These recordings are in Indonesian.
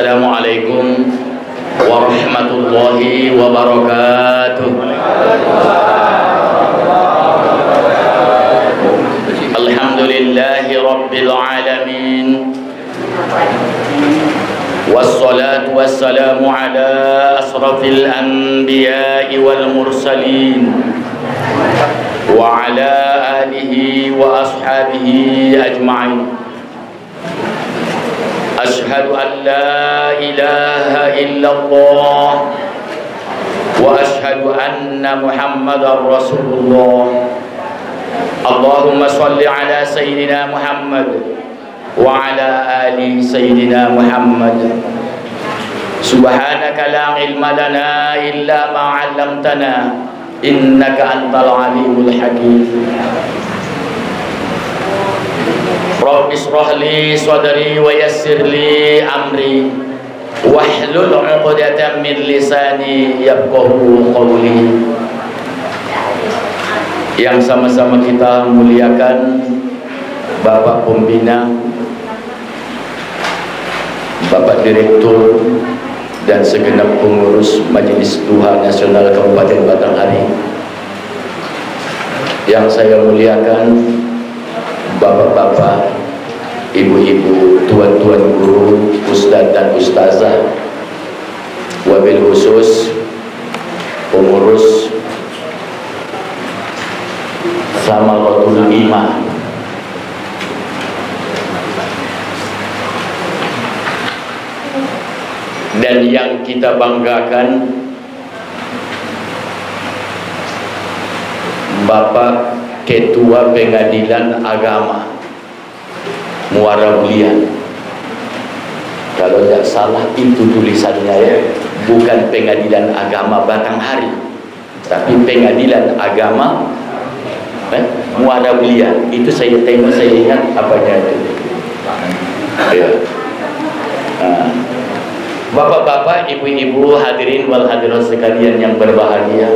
Assalamualaikum warahmatullahi wabarakatuh. Alhamdulillahi rabbil alamin. Wassalatu wassalamu ala asrafil anbiya'i wal mursalin wa ala alihi wa ashabihi ajma'in. Ashhadu an la ilaha illallah wa ashhadu anna Muhammadar Rasulullah. Allahumma salli ala Sayyidina Muhammad wa ala ali Sayyidina Muhammad. Subhanaka la ilma lana illa ma 'allamtana innaka antal alimul hakim. Rabbi shrah li sadri wa yassir li amri wahlul 'uqdatam min lisani yafqahu qawli. Yang sama-sama kita muliakan Bapak Pembina, Bapak Direktur, dan segenap pengurus Majelis Duha Nasional Kabupaten Batanghari. Yang saya muliakan Bapak-bapak, ibu-ibu, tuan-tuan guru, ustadz dan ustazah, wabil khusus pengurus Samaratul Iman. Dan yang kita banggakan Bapak Ketua Pengadilan Agama Muara Bulian. Kalau tidak salah itu tulisannya ya, bukan Pengadilan Agama Batanghari, tapi Pengadilan Agama Muara Bulian. Itu saya tengok, saya ingat apanya itu ya. Bapak-bapak, ibu-ibu, hadirin wal hadirat sekalian yang berbahagia,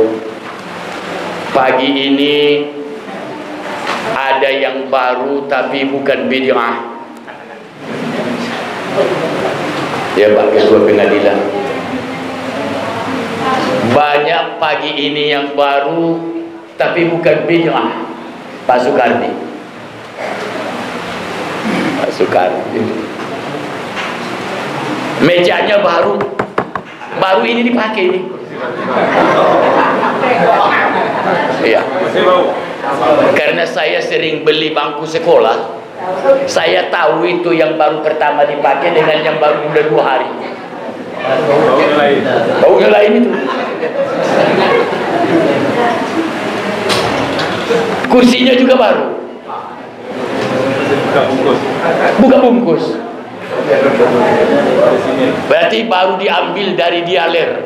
pagi ini ada yang baru tapi bukan bid'ah. Ya Pak Ketua Pengadilan, banyak pagi ini yang baru tapi bukan bid'ah. Pak Soekardi, Pak Soekardi, mejanya baru ini dipakai ini. Iya. Karena saya sering beli bangku sekolah, saya tahu itu yang baru pertama dipakai dengan yang baru udah 2 hari. Baunya lain itu. Kursinya juga baru. Buka bungkus. Berarti baru diambil dari dialer,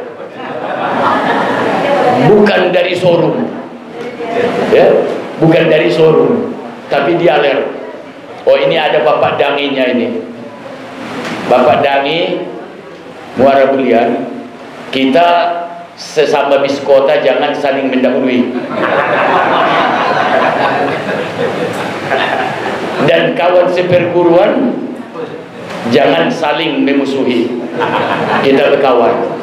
bukan dari showroom. Ya, bukan dari showroom, tapi dialer. Oh, ini ada Bapak Danginya ini. Bapak Dangi Muara Bulian. Kita sesama biskota jangan saling mendahului. Dan kawan seperguruan jangan saling memusuhi. Kita berkawan.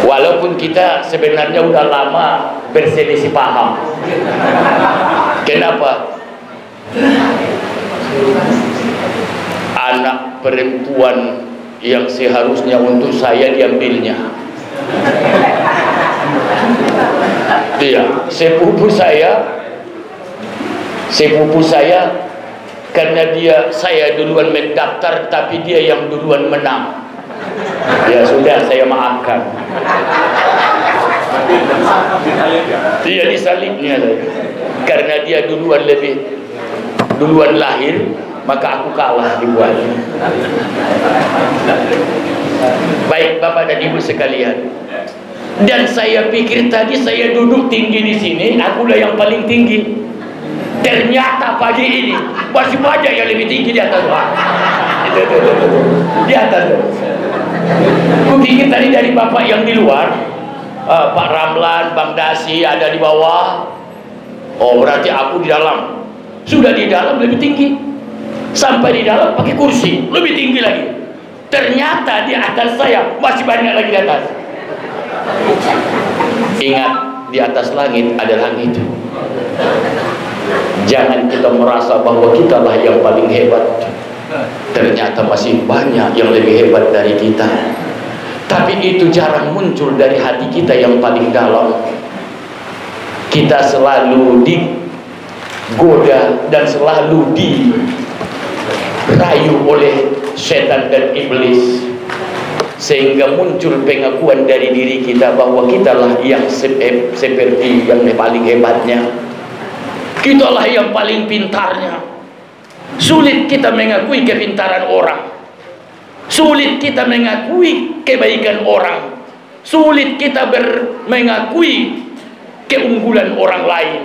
Walaupun kita sebenarnya udah lama berselisih paham. Kenapa? Anak perempuan yang seharusnya untuk saya diambilnya. Iya, sepupu saya karena saya duluan mendaftar tapi dia yang duluan menang. Ya sudah, saya maafkan. Dia disalibnya karena dia duluan lahir, maka aku kalah dibuat. Baik Bapak dan Ibu sekalian, dan saya pikir tadi saya duduk tinggi di sini, akulah yang paling tinggi. Ternyata pagi ini masih banyak yang lebih tinggi di atas Pak. Di atas. Kupikir tadi dari Bapak yang di luar, Pak Ramlan, Bang Dasi ada di bawah. Oh berarti aku di dalam. Sudah di dalam lebih tinggi. Sampai di dalam pakai kursi lebih tinggi lagi. Ternyata di atas saya masih banyak lagi di atas. Ingat, di atas langit ada langit. Jangan kita merasa bahwa kita lah yang paling hebat. Ternyata masih banyak yang lebih hebat dari kita. Tapi itu jarang muncul dari hati kita yang paling dalam. Kita selalu digoda dan selalu dirayu oleh setan dan iblis, sehingga muncul pengakuan dari diri kita bahwa kitalah yang seperti yang paling hebatnya, kitalah yang paling pintarnya. Sulit kita mengakui kepintaran orang, sulit kita mengakui kebaikan orang, sulit kita mengakui keunggulan orang lain.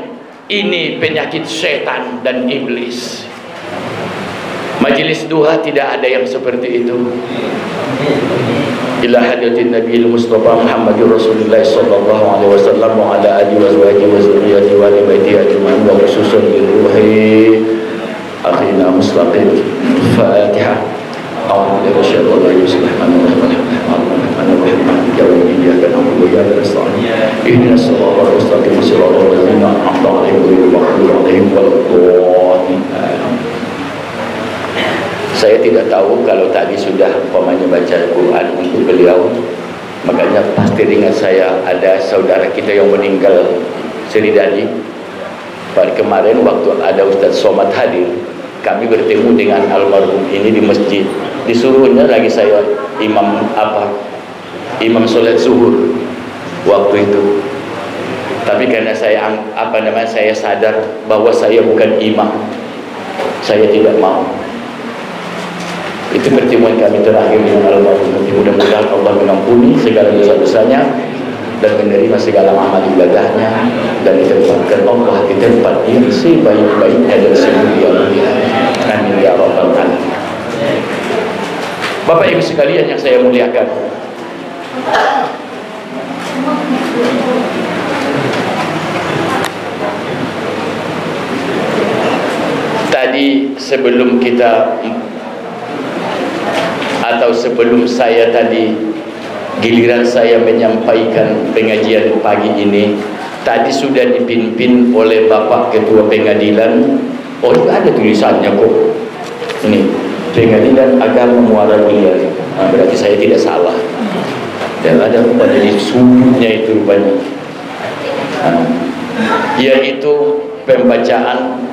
Ini penyakit setan dan iblis. Majelis duha tidak ada yang seperti itu. Ila hadirin Nabi Mustafa Muhammadur Rasulullah sallallahu alaihi wasallam wa ala alihi wa sahbihi wa zurriyyati wa ali baiti ajma'in wa khususan li ruhi akhina mustaqim. Fatihah. A'udzu billahi minasyaitonir rajim. Bismillahirrahmanirrahim. Ihdinas siratal mustaqim siratal ladzina an'amta 'alaihim ghairil maghdubi 'alaihim waladdallin. Saya tidak tahu kalau tadi sudah umpamanya baca Al-Quran untuk beliau, makanya pasti ingat saya ada saudara kita yang meninggal Seridadi. Pada kemarin waktu ada Ustaz Somad hadir, kami bertemu dengan almarhum ini di masjid. Disuruhnya lagi saya imam sholat zuhur waktu itu. Tapi karena saya saya sadar bahwa saya bukan imam, saya tidak mau. Itu pertemuan kami terakhir dengan almarhum. Mudah-mudahan Allah mengampuni segala dosa-dosanya dan menerima segala amal ibadahnya, dan ditempatkan Allah di tempat yang sebaik-baiknya dan semulia-mulia. Amin ya rabbal alamin. Bapak Ibu sekalian yang saya muliakan, tadi sebelum saya tadi giliran saya menyampaikan pengajian pagi ini, tadi sudah dipimpin oleh Bapak Ketua Pengadilan. Oh, itu ada tulisannya kok. Ini Pengadilan Agama Muara Mulia. Nah, berarti saya tidak salah. Dan ada pada di sudutnya itu rupanya. Yaitu pembacaan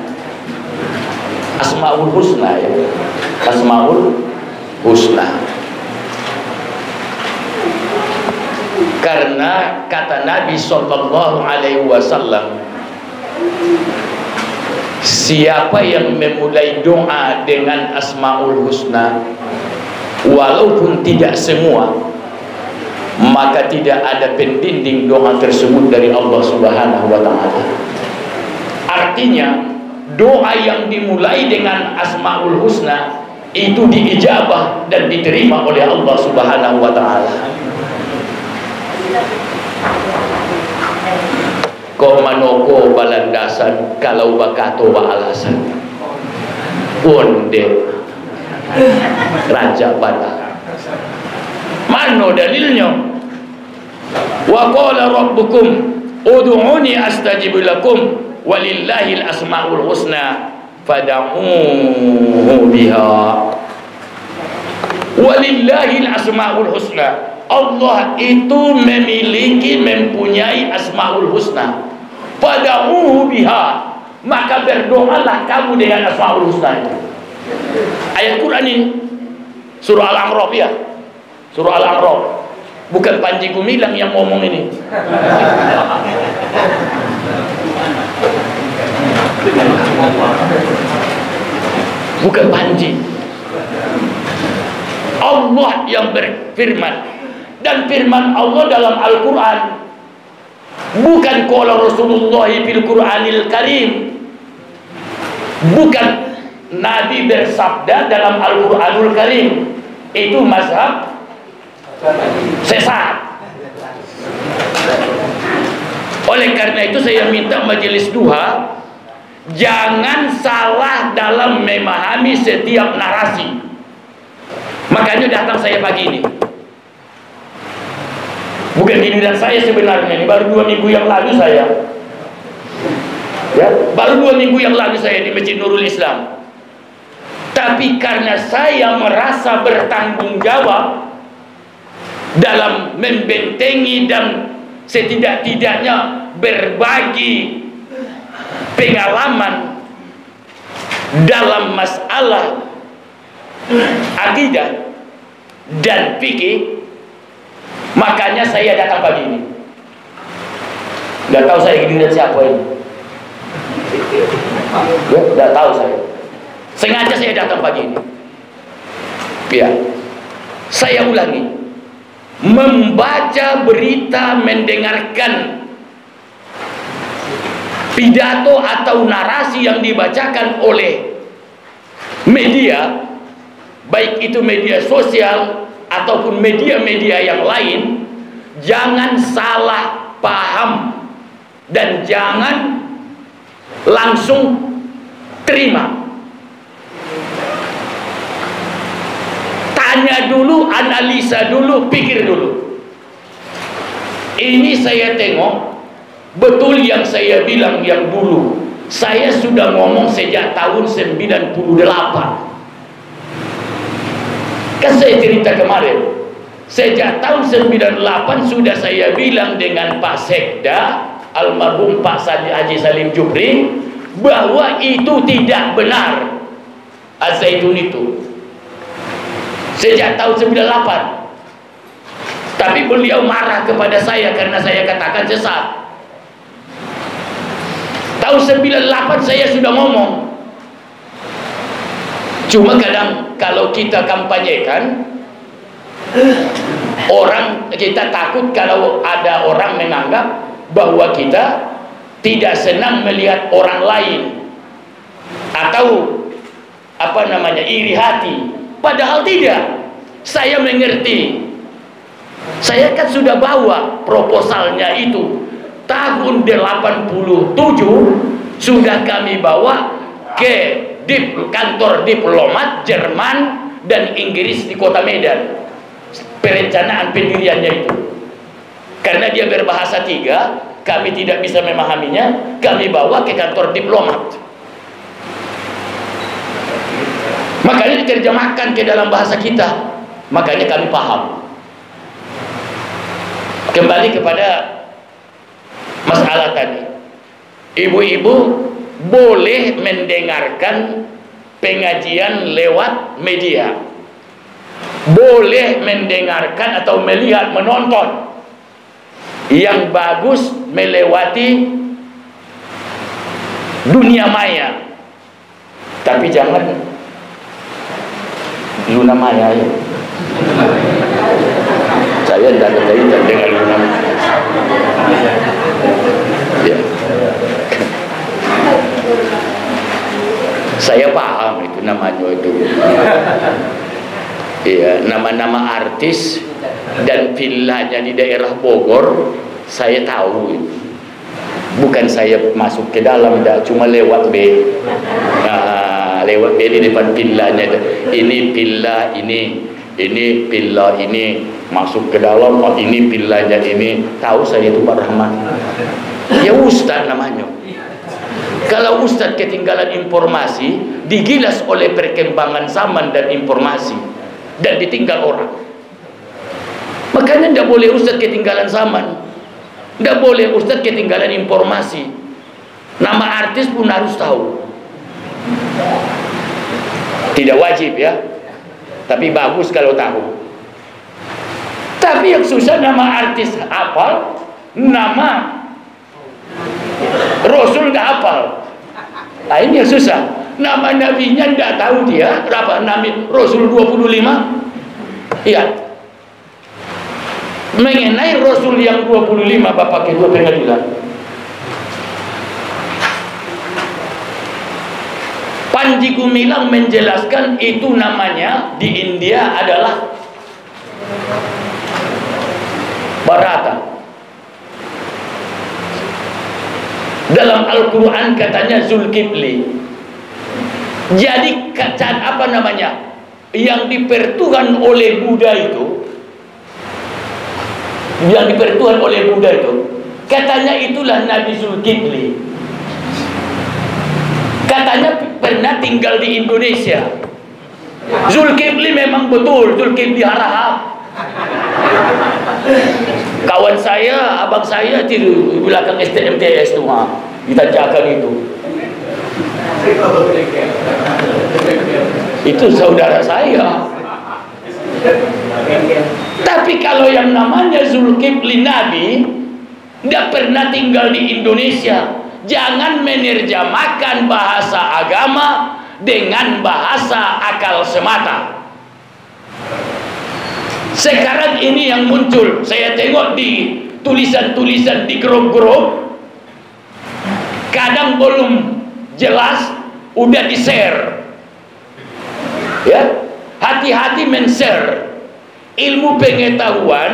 Asmaul Husna, ya. Asmaul Husna. Karena kata Nabi sallallahu alaihi wasallam, siapa yang memulai doa dengan Asmaul Husna, walaupun tidak semua, maka tidak ada pendinding doa tersebut dari Allah Subhanahu wa taala. Artinya, doa yang dimulai dengan Asmaul Husna itu diijabah dan diterima oleh Allah Subhanahu wa taala. Kau manoko balandasan kalau bakato ba alasan. Bonde Raja Bata. Mano dalilnya? Wa qala rabbukum ud'uni astajib lakum walillahil asmaul husna fad'uuhu biha. Walillahil asmaul husna. Allah itu mempunyai asmaul husna. Fad'uuhu biha. Maka berdoalah kamu dengan asmaul husna itu. Ayat Quran ini surah Al-A'raf, ya. Surah Al-A'raf. Bukan Panji Gumilang yang ngomong ini. Bukan Panji. Allah yang berfirman. Dan firman Allah dalam Al-Quran bukan qala Rasulullah fil Quranil Karim, bukan Nabi bersabda dalam Al-Quranul Karim. Itu mazhab sesat. Oleh karena itu saya minta majelis duha jangan salah dalam memahami setiap narasi. Makanya datang saya pagi ini. Bukan giliran saya sebenarnya, ini baru 2 minggu yang lalu saya. Ya, baru 2 minggu yang lalu saya di Masjid Nurul Islam. Tapi karena saya merasa bertanggung jawab dalam membentengi dan setidak-tidaknya berbagi pengalaman dalam masalah akidah dan fikih, makanya saya datang pagi ini. Nggak tahu saya giliran siapa ini, ya, nggak tahu saya. Sengaja saya datang pagi ini. Ya, saya ulangi, membaca berita, mendengarkan pidato atau narasi yang dibacakan oleh media, baik itu media sosial ataupun media-media yang lain, jangan salah paham dan jangan langsung terima. Tanya dulu, analisa dulu, pikir dulu. Ini saya tengok betul yang saya bilang yang dulu. Saya sudah ngomong sejak tahun 98. Kan saya cerita kemarin, sejak tahun 98 sudah saya bilang dengan Pak Sekda almarhum Pak Haji Salim Jupri bahwa itu tidak benar Az-Zaitun itu. Sejak tahun 98. Tapi beliau marah kepada saya karena saya katakan sesat. Tahun 98 saya sudah ngomong. Cuma kadang kalau kita kampanyekan, kita takut kalau ada orang menganggap bahwa kita tidak senang melihat orang lain atau iri hati. Padahal tidak. Saya mengerti. Saya kan sudah bawa proposalnya itu. Tahun 87 sudah kami bawa ke kantor diplomat Jerman dan Inggris di kota Medan. Perencanaan pendiriannya itu. Karena dia berbahasa 3, kami tidak bisa memahaminya, kami bawa ke kantor diplomat. Makanya diterjemahkan ke dalam bahasa kita. Makanya kami paham. Kembali kepada masalah tadi. Ibu-ibu boleh mendengarkan pengajian lewat media. Boleh mendengarkan atau melihat, menonton. Yang bagus melewati dunia maya. Tapi jangan Luna Maya ya. Saya tidak ada kaitan dengan Luna Maya. Ya. Saya paham itu namanya itu. Iya, nama-nama artis dan villanya di daerah Bogor saya tahu itu. Bukan saya masuk ke dalam, cuma lewat B. Nah, lewat B di depan villanya. Ini villa ini villa ini, masuk ke dalam, oh ini villanya ini. Tahu saya itu Pak Rahman. Ya Ustaz namanya. Kalau Ustaz ketinggalan informasi, digilas oleh perkembangan zaman dan informasi, dan ditinggal orang. Makanya tidak boleh Ustaz ketinggalan zaman, tidak boleh Ustaz ketinggalan informasi. Nama artis pun harus tahu. Tidak wajib ya, tapi bagus kalau tahu. Tapi yang susah nama artis hafal, nama Rasul tidak hafal. Nah ini yang susah. Nama nabinya tidak tahu dia. Berapa Nabi Rasul 25? Iya. Mengenai Rasul yang 25 Bapak Ketua Pengadilan, Panji Gumilang menjelaskan itu namanya di India adalah Bharata. Dalam Al-Quran katanya Zulkifli. Jadi apa namanya, yang dipertuhan oleh Buddha itu, katanya itulah Nabi Zulkifli. Katanya pernah tinggal di Indonesia. Zulkifli memang betul, Zulkifli Harahap. Kawan saya, abang saya di belakang STMTS tu, kita jaga itu. Itu saudara saya. Tapi kalau yang namanya Zulkifli Nabi, tidak pernah tinggal di Indonesia. Jangan menerjemahkan bahasa agama dengan bahasa akal semata. Sekarang ini yang muncul, saya tengok di tulisan-tulisan di grup-grup, kadang belum jelas, udah di-share. Ya, hati-hati men-share ilmu pengetahuan.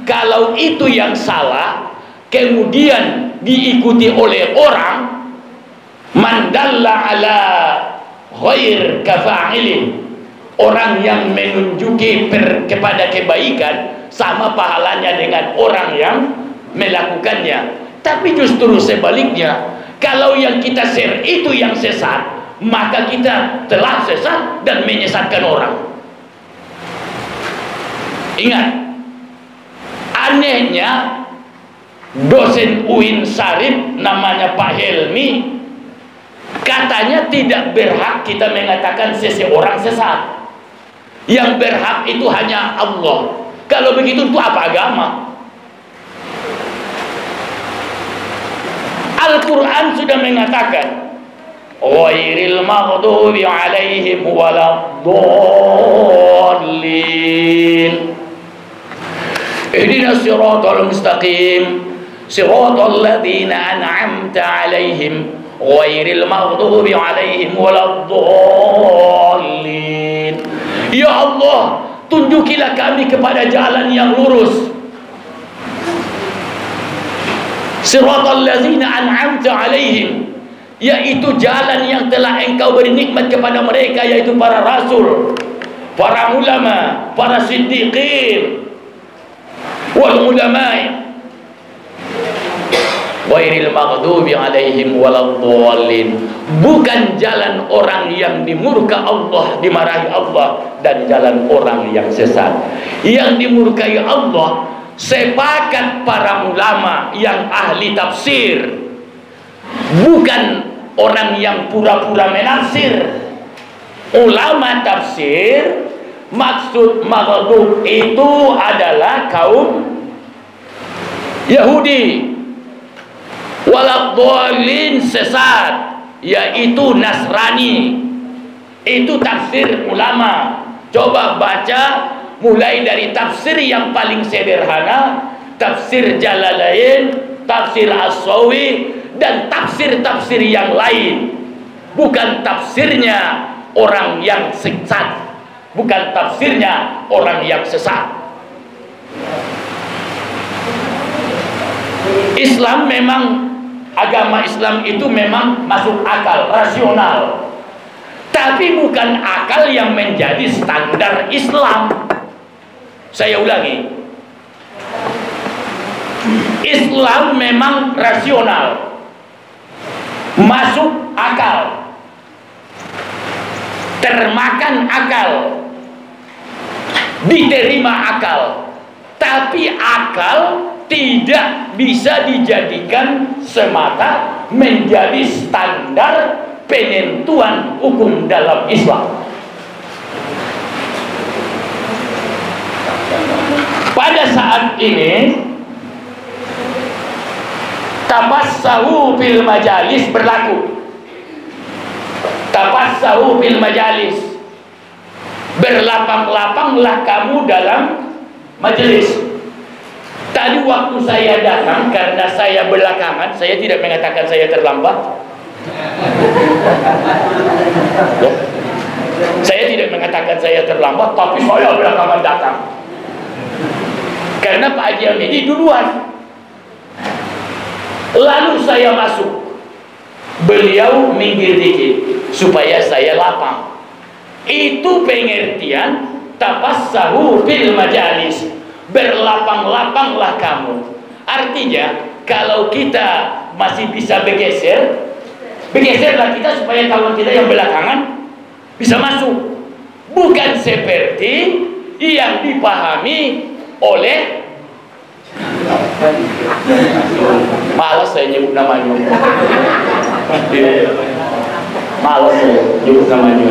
Kalau itu yang salah, kemudian diikuti oleh orang, mandalla ala khair kafa'ilin, orang yang menunjuki kepada kebaikan sama pahalanya dengan orang yang melakukannya. Tapi justru sebaliknya, kalau yang kita share itu yang sesat, maka kita telah sesat dan menyesatkan orang. Ingat, anehnya dosen UIN Syarif namanya Pak Helmi, katanya tidak berhak kita mengatakan seseorang sesat. Yang berhak itu hanya Allah. Kalau begitu itu apa agama? Al-Quran sudah mengatakan, ghairil maghdubi alaihim waladdallin, ihdinas siratal mustaqim, siratal ladzina an'amta alaihim ghairil maghdubi alaihim waladdallin. Ya Allah, tunjukilah kami kepada jalan yang lurus. Siratal ladzina an'amta alaihim, yaitu jalan yang telah engkau beri nikmat kepada mereka, yaitu para rasul, para ulama, para siddiqin wal ulama. Ghairil maghdubi alaihim waladdallin, bukan jalan orang yang dimurka Allah, dimarahi Allah, dan jalan orang yang sesat. Yang dimurkai Allah, sepakat para ulama yang ahli tafsir, bukan orang yang pura-pura menafsir. Ulama tafsir, maksud maghdub itu adalah kaum Yahudi, waladdallin sesat, yaitu Nasrani. Itu tafsir ulama. Coba baca mulai dari tafsir yang paling sederhana, tafsir Jalalain, tafsir As-Sawi, dan tafsir-tafsir yang lain. Bukan tafsirnya orang yang sesat, bukan tafsirnya orang yang sesat. Islam memang, agama Islam itu memang masuk akal, rasional, tapi bukan akal yang menjadi standar Islam. Saya ulangi, Islam memang rasional, masuk akal, termakan akal, diterima akal, tapi akal tidak bisa dijadikan semata menjadi standar penentuan hukum dalam Islam. Pada saat ini tabassahu bil majalis berlaku. Tabassahu bil majalis, berlapang-lapanglah kamu dalam majelis. Tadi waktu saya datang, karena saya belakangan, saya tidak mengatakan saya terlambat. Saya tidak mengatakan saya terlambat, tapi saya belakangan datang. Karena Pak Haji Hamidi duluan. Lalu saya masuk. beliau minggir dikit supaya saya lapang. Itu pengertian tafassahu fil majalis, berlapang-lapanglah kamu. Artinya kalau kita masih bisa bergeserlah kita supaya kawan kita yang belakangan bisa masuk. Bukan seperti yang dipahami oleh, malas saya nyebut namanya, malas saya nyebut namanya.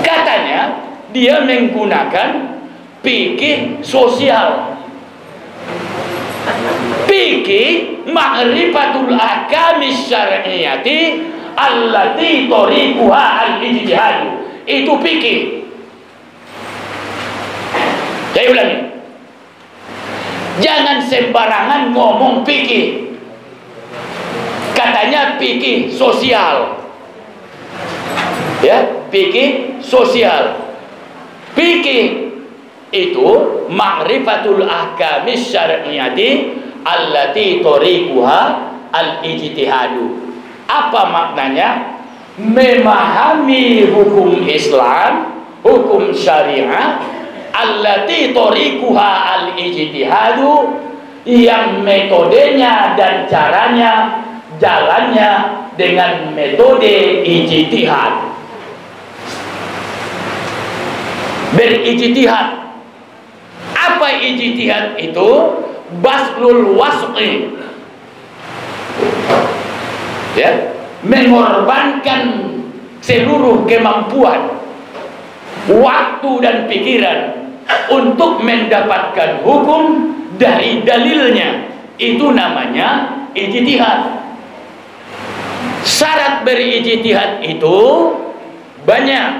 Katanya dia menggunakan fikih sosial, fikih ma'rifatul ahkamis syar'iyyati allati tariquha al-ijtihad. Itu fikih. Saya ulangi, jangan sembarangan ngomong fikih. Katanya fikih sosial, ya, fikih sosial. Fikih itu ma'rifatul ahkamis syar'iyyati allati tariquha al-ijtihadu. Apa maknanya? Memahami hukum Islam, hukum syariah, allati tariquha al-ijtihadu, yang metodenya dan caranya, jalannya dengan metode ijtihad. Berijtihad. Apa ijtihad itu? Baslul wasqi, ya, mengorbankan seluruh kemampuan, waktu dan pikiran untuk mendapatkan hukum dari dalilnya. Itu namanya ijtihad. Syarat berijtihad itu banyak,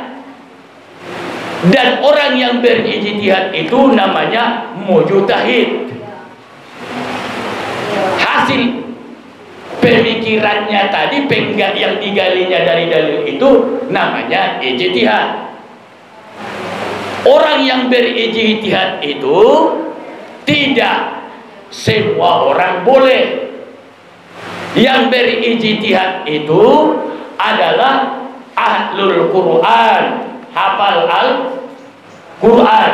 dan orang yang berijtihad itu namanya mujtahid. Hasil pemikirannya tadi, yang digalinya dari dalil itu namanya ijtihad. Orang yang berijtihad itu tidak semua orang boleh. Yang berijtihad itu adalah ahlul Quran, hafal Al-Quran.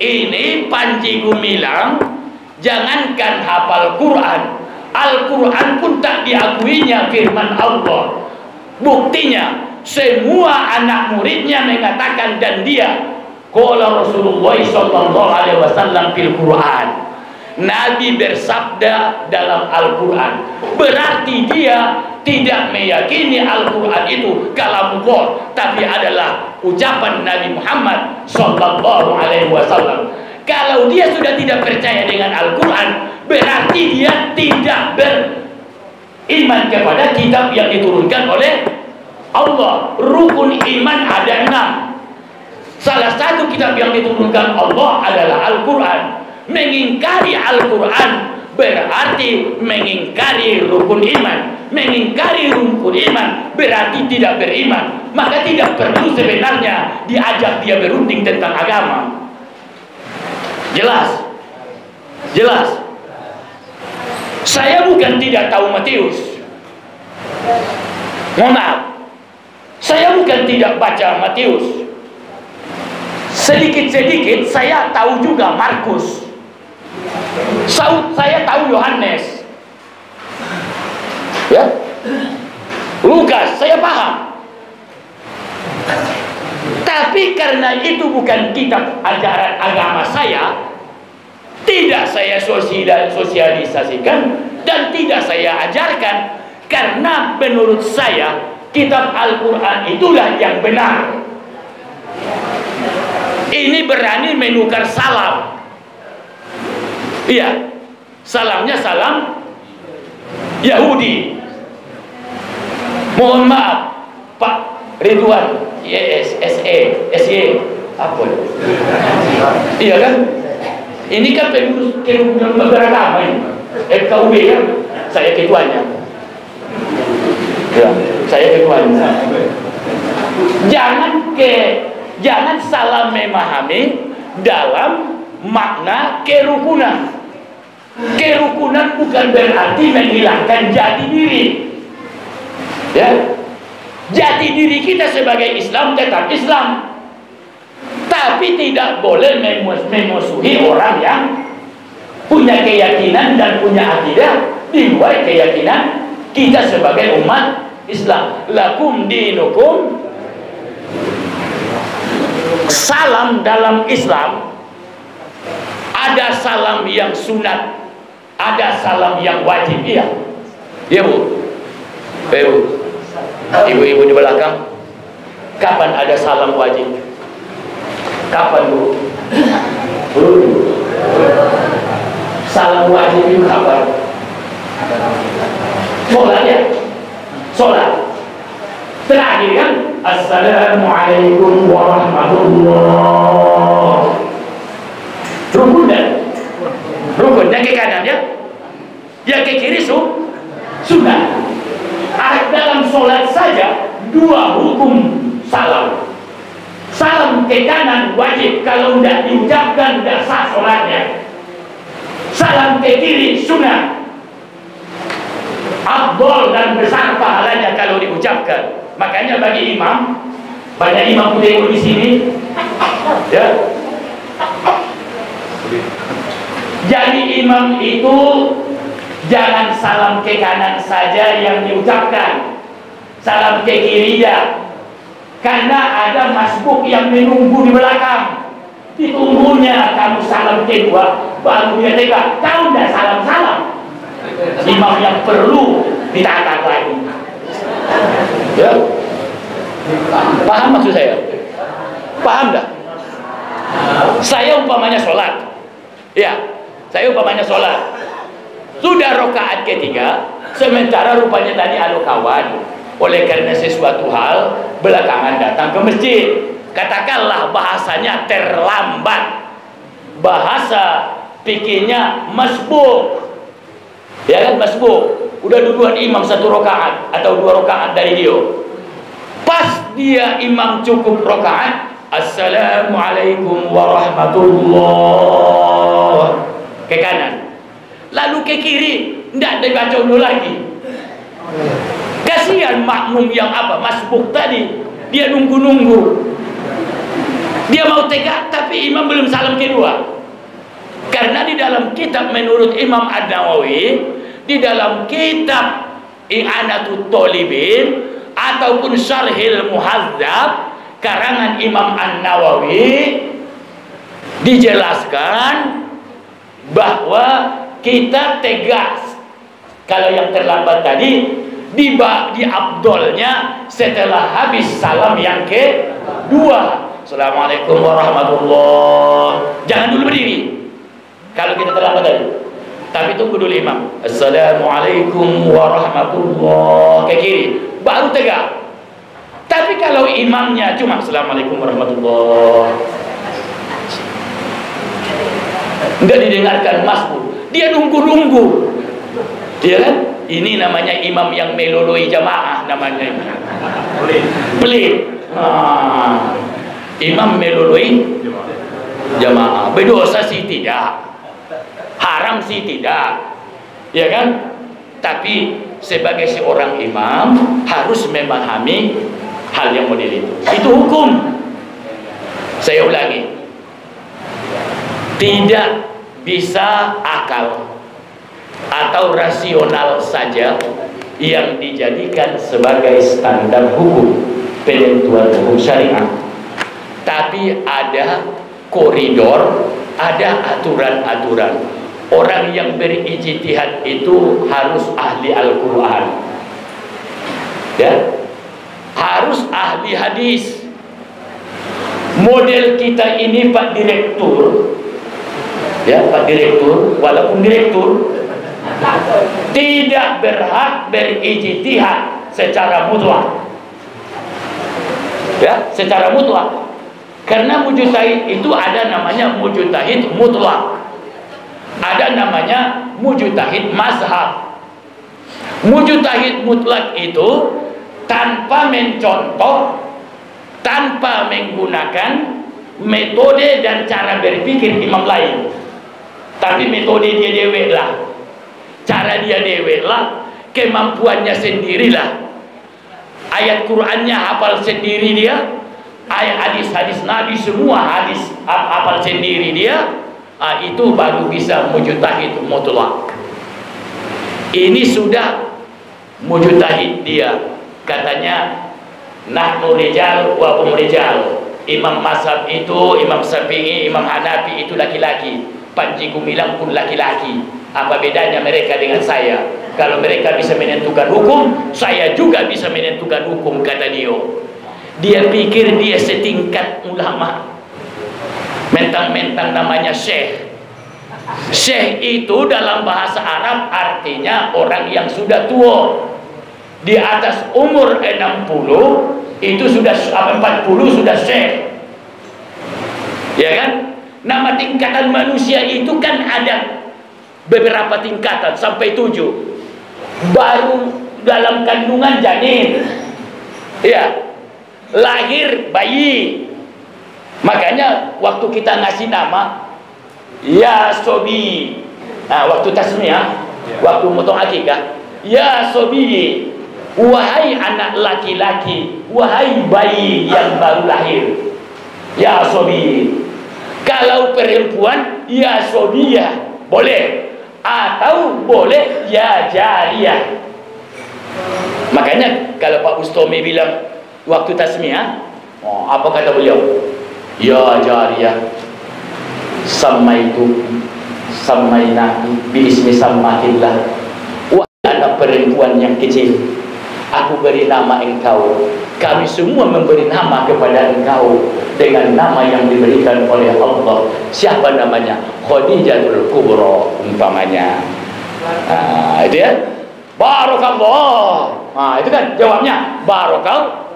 Ini Panji Gumilang, jangankan hafal Quran, Al-Quran pun tak diakuinya firman Allah. Buktinya semua anak muridnya mengatakan, dan dia qala Rasulullah sallallahu alaihi wasallam fil Quran, Nabi bersabda dalam Al-Quran. Berarti dia tidak meyakini Al-Quran itu kalamullah, tapi adalah ucapan Nabi Muhammad sallallahu alaihi wasallam. Kalau dia sudah tidak percaya dengan Al-Quran, berarti dia tidak beriman kepada kitab yang diturunkan oleh Allah. Rukun iman ada 6. Salah satu kitab yang diturunkan Allah adalah Al-Quran. Mengingkari Al-Quran berarti mengingkari rukun iman. Mengingkari rukun iman berarti tidak beriman. Maka tidak perlu sebenarnya diajak dia berunding tentang agama. Jelas? Jelas? Saya bukan tidak tahu Matius. Mohon maaf, saya bukan tidak baca Matius. Sedikit-sedikit saya tahu juga Markus. Saya tahu Yohanes, ya, Lukas, saya paham. Tapi karena itu bukan kitab ajaran agama saya, tidak saya sosialisasikan dan tidak saya ajarkan. Karena menurut saya kitab Al-Quran itulah yang benar. Ini berani menukar salam. Iya, salamnya salam Yahudi. Mohon maaf Pak Ridwan, SE apa? Iya kan? Ini kan pengurus beragama ini, FKUB kan? Saya ketuanya. Ya, saya ketuanya. Jangan salah memahami dalam makna kerukunan. Kerukunan bukan berarti menghilangkan jati diri. Jadi diri kita sebagai Islam tetap Islam, tapi tidak boleh memusuhi orang yang punya keyakinan dan punya akidah di luar keyakinan kita sebagai umat Islam. Lakum dinukum. Salam dalam Islam ada salam yang sunat, ada salam yang wajib. Iya, iya Bu. Ibu-ibu di belakang, kapan ada salam wajib? Kapan Bu? Salam wajib itu kapan? Sholat ya? Sholat terakhir kan? Assalamualaikum warahmatullah. Rukun dan rukun yang ke kanan ya, yang ke kiri sunnah. Dalam sholat saja dua hukum salam. Salam ke kanan wajib, kalau tidak diucapkan tidak sah sholatnya. Salam ke kiri sunnah, afdol dan besar pahalanya kalau diucapkan. Makanya bagi imam, banyak imam putih di sini, ya. Jadi imam itu jangan salam ke kanan saja yang diucapkan, salam ke kiri ya. Karena ada masbuk yang menunggu di belakang, ditunggunya kamu salam kedua baru dia tegak. Kau tidak salam-salam, imam yang perlu ditata lagi. Ya, paham maksud saya? Paham tak? Saya umpamanya sholat, ya, saya umpamanya sholat, sudah rakaat ketiga, sementara rupanya tadi ada kawan, oleh karena sesuatu hal belakangan datang ke masjid, katakanlah bahasanya terlambat, bahasa pikirnya masbuk, ya kan, masbuk, udah duluan imam satu rakaat atau dua rakaat dari dia. Pas dia imam cukup rakaat, assalamualaikum warahmatullah, ke kanan, lalu ke kiri, tidak dibaca dulu lagi. Kasihan makmum yang masbuk tadi, dia nunggu-nunggu, dia mau tegak tapi imam belum salam kedua. Karena di dalam kitab menurut Imam An-Nawawi, di dalam kitab I'anatul Thalibin ataupun Syarhil Muhadzab karangan Imam An-Nawawi, dijelaskan bahwa kita tegas kalau yang terlambat tadi di abdolnya setelah habis salam yang kedua. Assalamualaikum warahmatullah. Jangan dulu berdiri kalau kita terlambat tadi, tapi tunggu dulu imam. Assalamualaikum warahmatullah, ke kiri baru tegak. Tapi kalau imamnya cuma assalamualaikum warahmatullah, enggak didengarkan masbuk, dia nunggu-nunggu, dia kan. Ini namanya imam yang meloloi jamaah, namanya pelit. Imam meloloi jamaah, berdosa sih tidak, haram sih tidak, ya kan? Tapi sebagai seorang imam harus memahami hal yang model itu hukum. Saya ulangi, tidak bisa akal atau rasional saja yang dijadikan sebagai standar hukum penentuan hukum syariat, tapi ada koridor, ada aturan-aturan. Orang yang berijtihad itu harus ahli Al-Quran, ya, harus ahli hadis. Model kita ini Pak Direktur, ya, Pak Direktur, walaupun direktur tidak berhak berijtihad secara mutlak, ya, secara mutlak. Karena mujtahid itu ada namanya mujtahid mutlak, ada namanya mujtahid mazhab. Mujtahid mutlak itu tanpa mencontoh, tanpa menggunakan metode dan cara berpikir imam lain, tapi metode dia dewek lah, cara dia dewek lah, kemampuannya sendirilah. ayat Qurannya hafal sendiri dia, ayat hadis-hadis Nabi semua hadis hafal sendiri dia, itu baru bisa mujtahid mutlak. Ini sudah mujtahid dia, katanya nahnu rijal wa hum rijal. Imam mazhab itu, Imam Syafi'i, Imam Hanafi itu laki-laki, Panji Gumilang pun laki-laki. Apa bedanya mereka dengan saya? Kalau mereka bisa menentukan hukum, saya juga bisa menentukan hukum, kata dia. Dia pikir dia setingkat ulama, mentang-mentang namanya syekh. Syekh itu dalam bahasa Arab artinya orang yang sudah tua, di atas umur 60 itu sudah 40 sudah syekh, ya kan? Nama tingkatan manusia itu kan ada beberapa tingkatan sampai 7. Baru dalam kandungan janin, ya, lahir bayi. Makanya waktu kita ngasih nama ya sobi, nah, waktu tasmiyah, waktu motong akikah, ya sobi, wahai anak laki-laki, wahai bayi yang baru lahir, ya sobi. Kalau perempuan, ya sobiyah, boleh. Atau boleh ya jariyah. Makanya kalau Pak Bustomi bilang waktu tasmiyah, apa kata beliau? Ya jariyah, sammainahu bi ismi sammakillah. Wahai anak perempuan yang kecil, aku beri nama engkau. Kami semua memberi nama kepada engkau dengan nama yang diberikan oleh Allah. Siapa namanya? Khadijatul Kubra umpamanya. Itu ya. Barakallah. Itu kan jawabnya. Barakal.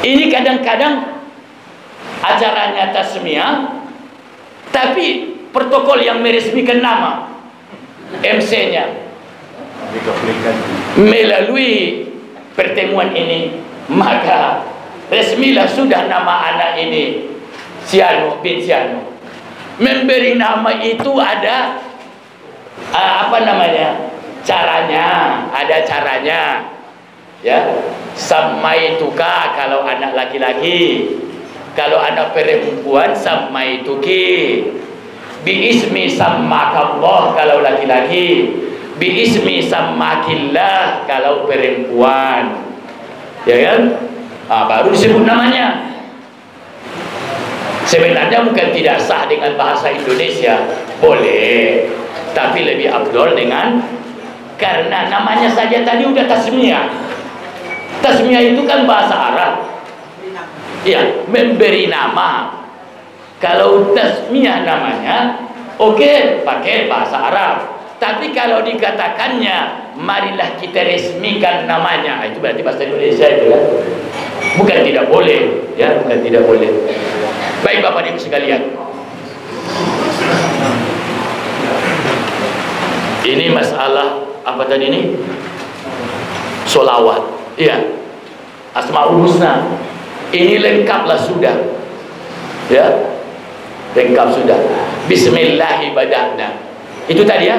Ini kadang-kadang acaranya tasmiyah, tapi protokol yang meresmikan nama, MC-nya. Melalui pertemuan ini, maka resmilah sudah nama anak ini Siano bin Siano. Memberi nama itu ada apa namanya, caranya, ada caranya, ya. Samaituka kalau anak laki-laki, kalau anak perempuan samaituki. Bi ismi sammakallah kalau laki-laki, bi ismi sammakillah kalau perempuan, ya kan? Baru disebut namanya. Sebenarnya bukan tidak sah dengan bahasa Indonesia, boleh, tapi lebih afdol dengan, karena namanya saja tadi udah tasmiyah. Tasmiyah itu kan bahasa Arab, ya, memberi nama. Kalau tasmiyah namanya, oke, pakai bahasa Arab. Tapi kalau dikatakannya marilah kita resmikan namanya, itu berarti bahasa Indonesia itu kan. Bukan tidak boleh, ya, bukan tidak boleh. Baik Bapak Ibu sekalian, ini masalah apa tadi ini? Solawat, iya, Asmaul Husna. Ini lengkaplah sudah, ya, lengkap sudah. Bismillahi bada'na. Itu tadi ya.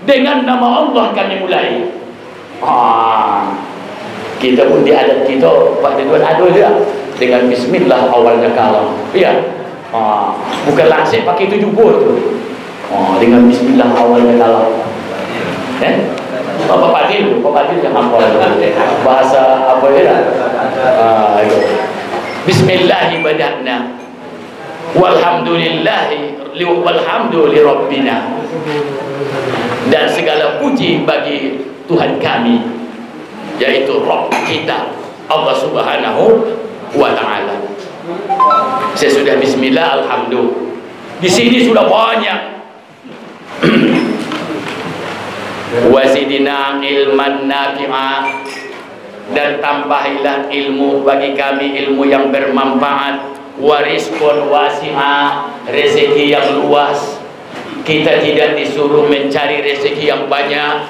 Dengan nama Allah kami mulai. Kita pun di adat kita, Pak Ridwan ada dia. Dengan bismillah awalnya kalam. Iya. Bukan langsung pakai 70 tu. Dengan bismillah awalnya kalam. Pak Padil yang hafal bahasa apa ya? Bismillahi bada'na. Walhamdu li rabbina. Dan segala puji bagi Tuhan kami, yaitu Rabb kita, Allah Subhanahu wa ta'ala. Saya sudah bismillah, alhamdulillah. Di sini sudah banyak. Wazidina ilman nafi'a, dan tambahilah ilmu bagi kami, ilmu yang bermanfaat. Warizqun wasi'a, rezeki yang luas. Kita tidak disuruh mencari rezeki yang banyak,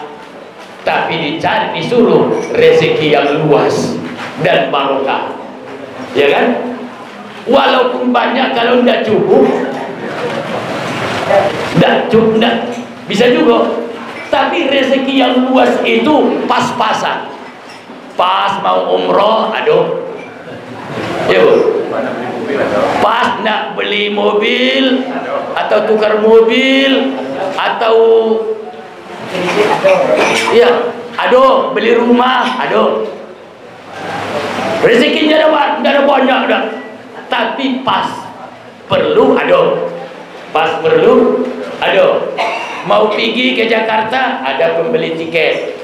tapi disuruh rezeki yang luas dan barokah, ya kan? Walaupun banyak, kalau tidak cukup, tidak bisa juga. Tapi rezeki yang luas itu pas-pasan. pas mau umroh, aduh, ya Bu, pas nak beli mobil atau tukar mobil atau ya, aduh, beli rumah, aduh, rezekinya ada banyak dah, tapi pas perlu, aduh, pas perlu, aduh, mau pergi ke Jakarta ada pembeli tiket,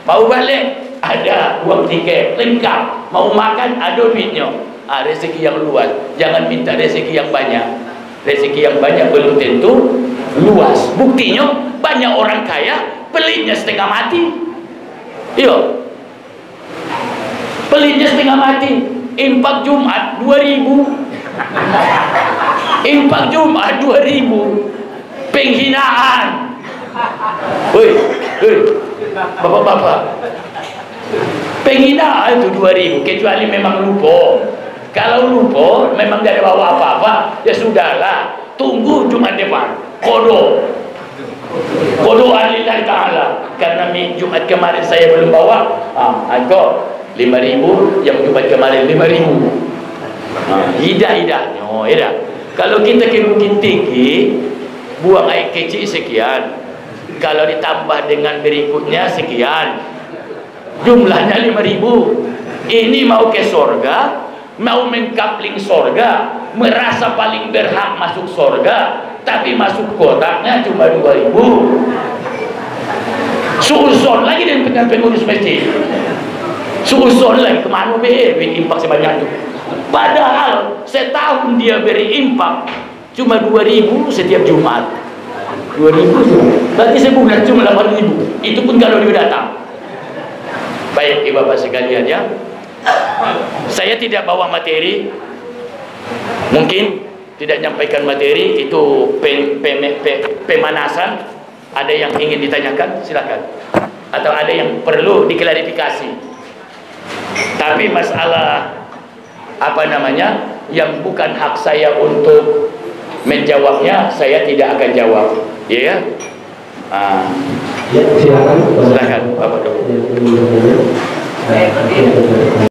mau balik ada uang tiket lengkap, mau makan ada duitnya. Rezeki yang luas, jangan minta rezeki yang banyak. Rezeki yang banyak belum tentu luas. Buktinya banyak orang kaya pelitnya setengah mati. Iya, pelitnya setengah mati. Infak Jumat 2000, infak Jumat 2000, penghinaan. Woi, bapak-bapak, penghinaan itu 2000, kecuali memang lupa. Kalau lupa memang tidak bawa apa-apa, ya sudahlah, tunggu Jumat depan, kodo lillahi ta'ala. Karena Jumat kemarin saya belum bawa, kok 5.000, yang Jumat kemarin 5.000. Hidah-hidahnya, hidah. Kalau kita ke Bukit Tinggi, buang air kecil sekian, kalau ditambah dengan berikutnya sekian, jumlahnya 5.000. Ini mau ke sorga, mau mengkapling sorga, merasa paling berhak masuk sorga, tapi masuk kotaknya cuma 2.000. Suuzon lagi dengan pengurus masjid, suuzon lagi, kemana duit infak sebanyak itu. Padahal setahun dia beri infak cuma 2.000 setiap Jumat. 2.000 berarti sebulan cuma 8.000. Itu pun kalau dia datang. Baik ibu bapak sekalian ya, saya tidak bawa materi, mungkin tidak nyampaikan materi, itu pemanasan. Ada yang ingin ditanyakan, silakan, atau ada yang perlu diklarifikasi. Tapi masalah apa namanya yang bukan hak saya untuk menjawabnya, saya tidak akan jawab, ya. Ya, silakan. Silakan Bapak Dokter.